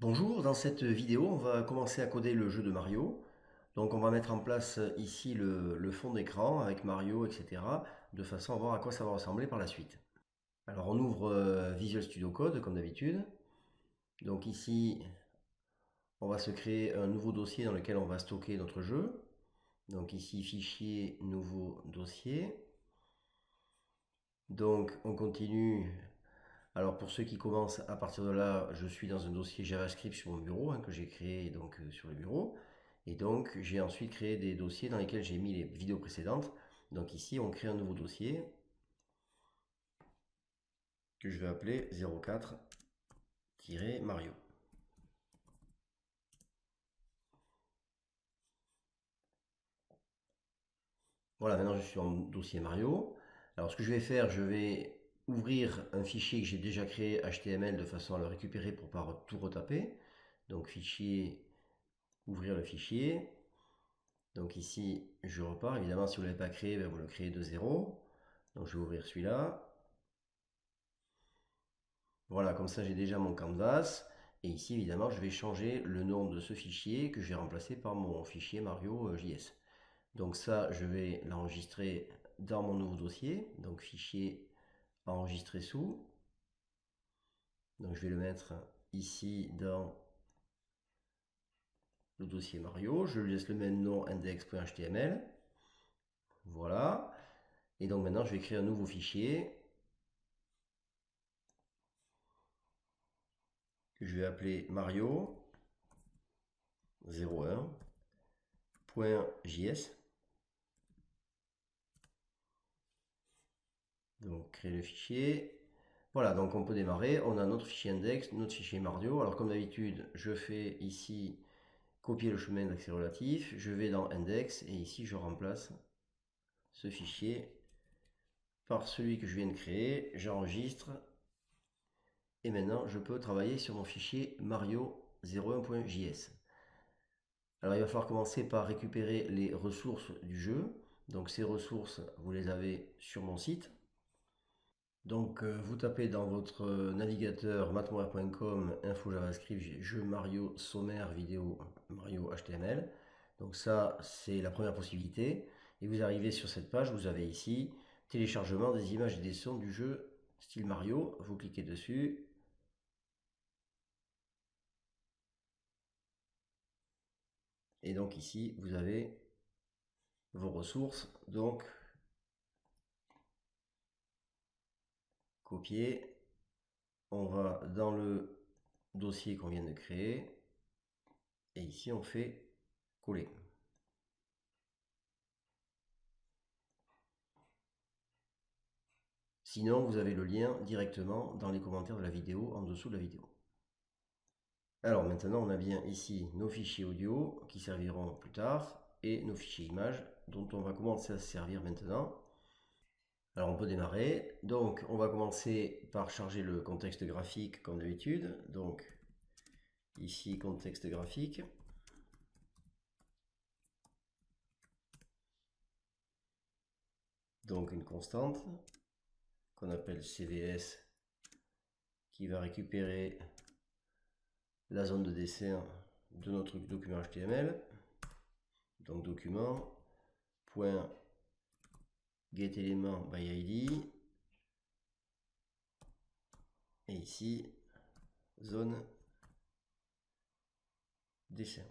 Bonjour, dans cette vidéo, on va commencer à coder le jeu de Mario. Donc on va mettre en place ici le fond d'écran avec Mario, etc. de façon à voir à quoi ça va ressembler par la suite. Alors on ouvre Visual Studio Code comme d'habitude. Donc ici, on va se créer un nouveau dossier dans lequel on va stocker notre jeu. Donc ici, fichier, nouveau dossier. Donc on continue. Alors pour ceux qui commencent à partir de là, je suis dans un dossier JavaScript sur mon bureau que j'ai créé donc sur le bureau. Et donc j'ai ensuite créé des dossiers dans lesquels j'ai mis les vidéos précédentes. Donc ici on crée un nouveau dossier que je vais appeler 04-Mario. Voilà, maintenant je suis en dossier Mario. Alors ce que je vais faire, je vais ouvrir un fichier que j'ai déjà créé HTML de façon à le récupérer pour ne pas tout retaper. Donc fichier, ouvrir le fichier. Donc ici, je repars. Évidemment, si vous ne l'avez pas créé, vous le créez de zéro. Donc je vais ouvrir celui-là. Voilà, comme ça j'ai déjà mon canvas. Et ici, évidemment, je vais changer le nom de ce fichier que je vais remplacer par mon fichier Mario.js. Donc ça, je vais l'enregistrer dans mon nouveau dossier. Donc fichier enregistré sous. Donc je vais le mettre ici dans le dossier Mario. Je lui laisse le même nom index.html. Voilà. Et donc maintenant, je vais créer un nouveau fichier que je vais appeler Mario 01.js. Donc créer le fichier. Voilà, donc on peut démarrer. On a notre fichier index, notre fichier Mario. Alors comme d'habitude, je fais ici copier le chemin d'accès relatif. Je vais dans index et ici je remplace ce fichier par celui que je viens de créer. J'enregistre. Et maintenant, je peux travailler sur mon fichier Mario 01.js. Alors il va falloir commencer par récupérer les ressources du jeu. Donc ces ressources, vous les avez sur mon site. Donc vous tapez dans votre navigateur matmoire.com info JavaScript jeu Mario sommaire vidéo Mario HTML. Donc ça c'est la première possibilité. Et vous arrivez sur cette page, vous avez ici téléchargement des images et des sons du jeu style Mario. Vous cliquez dessus. Et donc ici vous avez vos ressources. Donc copier. On va dans le dossier qu'on vient de créer. Et ici on fait coller. Sinon, vous avez le lien directement dans les commentaires de la vidéo, en dessous de la vidéo. Alors maintenant, on a bien ici nos fichiers audio qui serviront plus tard et nos fichiers images dont on va commencer à se servir maintenant. Alors on peut démarrer. Donc on va commencer par charger le contexte graphique comme d'habitude. Donc ici contexte graphique. Donc une constante qu'on appelle CVS qui va récupérer la zone de dessin de notre document HTML. Donc document point getElément by ID et ici zone dessin.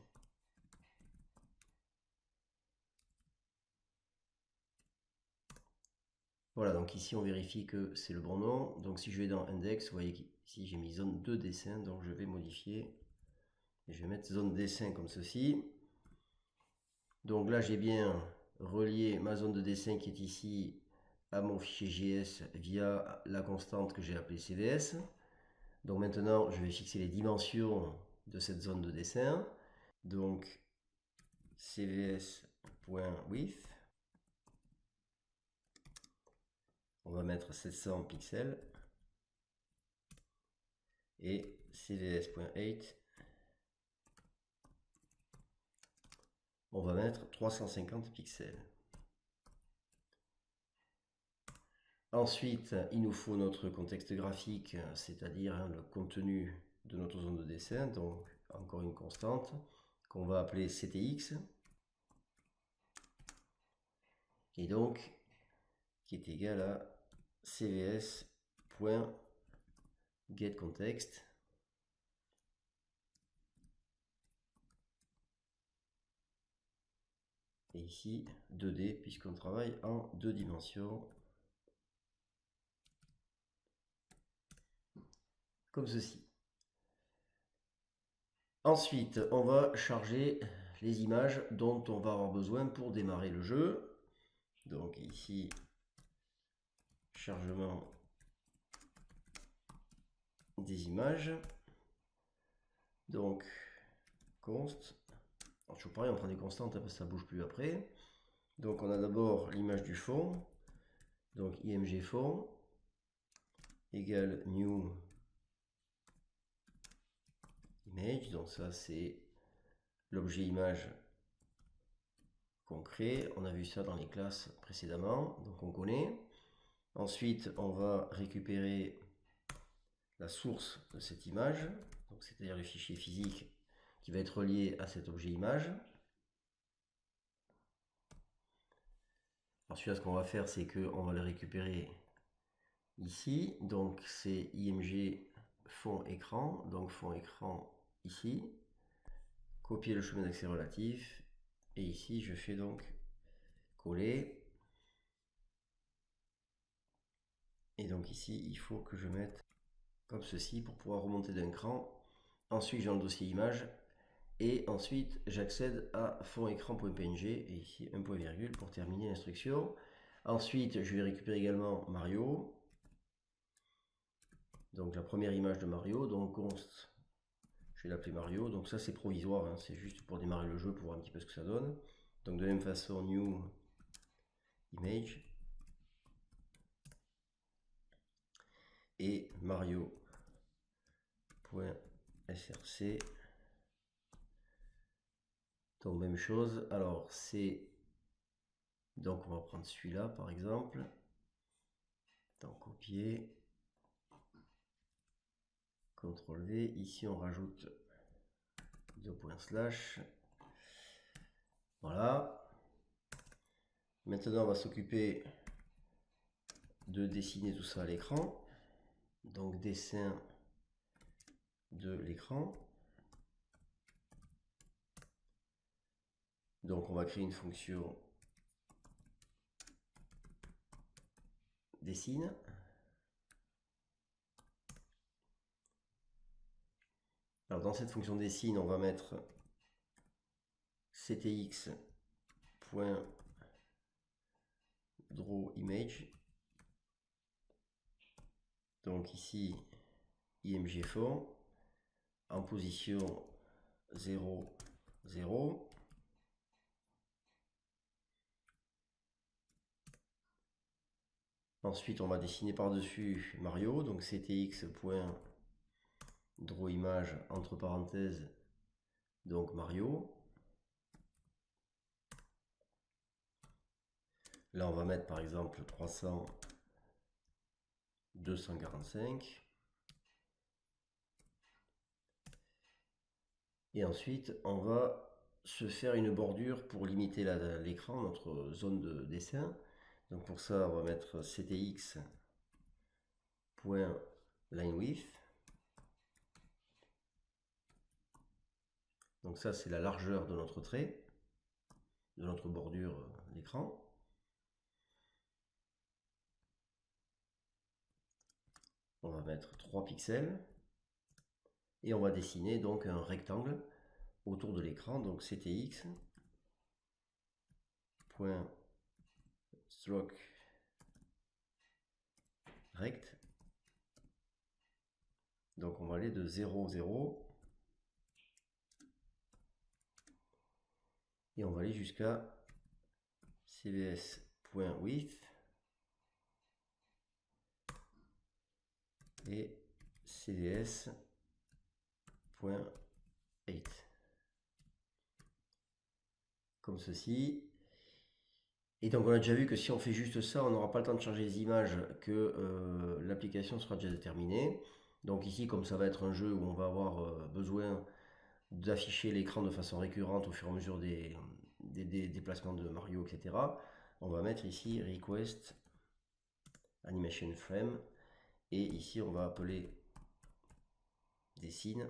Voilà, donc ici on vérifie que c'est le bon nom. Donc si je vais dans index, vous voyez qu'ici j'ai mis zone de dessin, donc je vais modifier et je vais mettre zone dessin comme ceci. Donc là j'ai bien relié ma zone de dessin qui est ici à mon fichier JS via la constante que j'ai appelée CVS. Donc maintenant je vais fixer les dimensions de cette zone de dessin. Donc cvs.width, on va mettre 700 pixels et cvs.height, on va mettre 350 pixels. Ensuite, il nous faut notre contexte graphique, c'est-à-dire le contenu de notre zone de dessin, donc encore une constante qu'on va appeler CTX, et donc qui est égal à cvs.getContext. Et ici 2D puisqu'on travaille en 2 dimensions. Comme ceci. Ensuite, on va charger les images dont on va avoir besoin pour démarrer le jeu. Donc ici, chargement des images. Donc, const. Alors, toujours pareil, on prend des constantes parce que ça ne bouge plus après. Donc, on a d'abord l'image du fond. Donc, img fond égale new image. Donc, ça, c'est l'objet image qu'on crée. On a vu ça dans les classes précédemment, donc on connaît. Ensuite, on va récupérer la source de cette image, c'est-à-dire le fichier physique qui va être lié à cet objet image. Ensuite, ce qu'on va faire, c'est qu'on va le récupérer ici. Donc, c'est img fond écran, donc fond écran ici. Copier le chemin d'accès relatif. Et ici, je fais donc coller. Et donc ici, il faut que je mette comme ceci pour pouvoir remonter d'un cran. Ensuite, j'ai le dossier image. Et ensuite, j'accède à fond écran.png et ici un point virgule pour terminer l'instruction. Ensuite, je vais récupérer également Mario. Donc la première image de Mario, donc const, je vais l'appeler Mario. Donc ça c'est provisoire, hein, c'est juste pour démarrer le jeu pour voir un petit peu ce que ça donne. Donc de la même façon, new image et Mario.src. Donc même chose. Alors c'est, donc on va prendre celui-là par exemple. Donc copier. CTRL V, ici on rajoute 2 points slash. Voilà. Maintenant on va s'occuper de dessiner tout ça à l'écran. Donc dessin de l'écran. Donc on va créer une fonction dessine. Alors dans cette fonction dessine, on va mettre ctx.drawImage. Donc ici img fond en position 0, 0. Ensuite, on va dessiner par-dessus Mario, donc ctx.drawImage entre parenthèses, donc Mario. Là, on va mettre par exemple 300, 245. Et ensuite, on va se faire une bordure pour limiter l'écran, notre zone de dessin. Donc pour ça, on va mettre ctx.lineWidth. Donc ça, c'est la largeur de notre trait, de notre bordure d'écran. On va mettre 3 pixels. Et on va dessiner donc un rectangle autour de l'écran. Donc ctx.stroke rect. Donc on va aller de 0, 0. Et on va aller jusqu'à cvs.width et cvs.height. Comme ceci. Et donc on a déjà vu que si on fait juste ça, on n'aura pas le temps de changer les images, que l'application sera déjà déterminée. Donc ici, comme ça va être un jeu où on va avoir besoin d'afficher l'écran de façon récurrente au fur et à mesure des déplacements de Mario, etc., on va mettre ici request animation frame, et ici on va appeler dessine.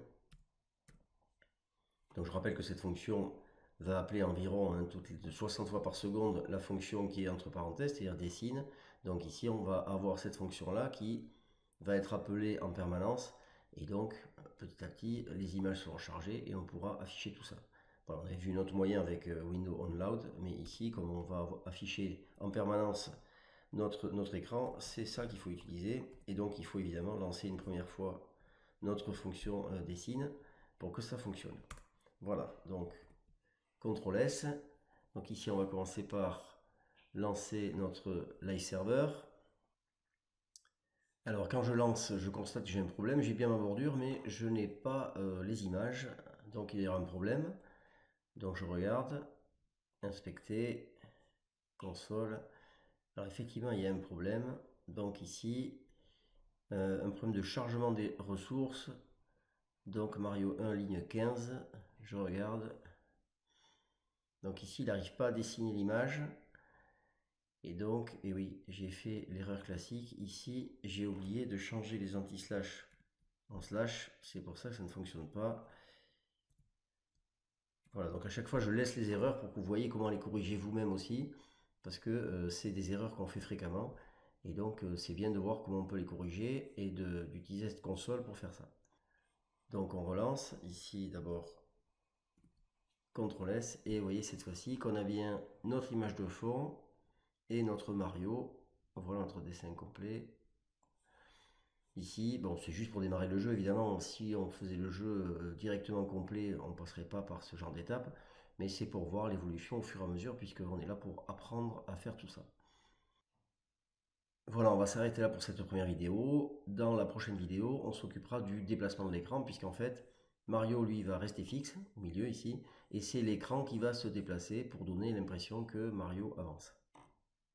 Donc je rappelle que cette fonction va appeler environ toutes les 60 fois par seconde la fonction qui est entre parenthèses, c'est-à-dire dessine. Donc ici on va avoir cette fonction là qui va être appelée en permanence, et donc petit à petit les images seront chargées et on pourra afficher tout ça. Voilà, on avait vu notre moyen avec Windows On Load, mais ici comme on va afficher en permanence notre écran, c'est ça qu'il faut utiliser, et donc il faut évidemment lancer une première fois notre fonction dessine pour que ça fonctionne. Voilà, donc CTRL S. Donc ici on va commencer par lancer notre live server. Alors quand je lance, je constate que j'ai un problème, j'ai bien ma bordure, mais je n'ai pas les images, donc il y aura un problème. Donc je regarde, inspecter, console. Alors effectivement il y a un problème, donc ici un problème de chargement des ressources. Donc Mario 1 ligne 15, je regarde. Donc ici il n'arrive pas à dessiner l'image. Et donc, et oui, j'ai fait l'erreur classique. Ici, j'ai oublié de changer les anti-slash en slash. C'est pour ça que ça ne fonctionne pas. Voilà, donc à chaque fois, je laisse les erreurs pour que vous voyez comment les corriger vous-même aussi. Parce que c'est des erreurs qu'on fait fréquemment. Et donc, c'est bien de voir comment on peut les corriger et d'utiliser cette console pour faire ça. Donc, on relance. Ici, d'abord, CTRL S. Et vous voyez cette fois-ci qu'on a bien notre image de fond et notre Mario. Voilà notre dessin complet. Ici, bon, c'est juste pour démarrer le jeu, évidemment. Si on faisait le jeu directement complet, on ne passerait pas par ce genre d'étape. Mais c'est pour voir l'évolution au fur et à mesure, puisqu'on est là pour apprendre à faire tout ça. Voilà, on va s'arrêter là pour cette première vidéo. Dans la prochaine vidéo, on s'occupera du déplacement de l'écran, puisqu'en fait, Mario, lui, va rester fixe, au milieu ici, et c'est l'écran qui va se déplacer pour donner l'impression que Mario avance.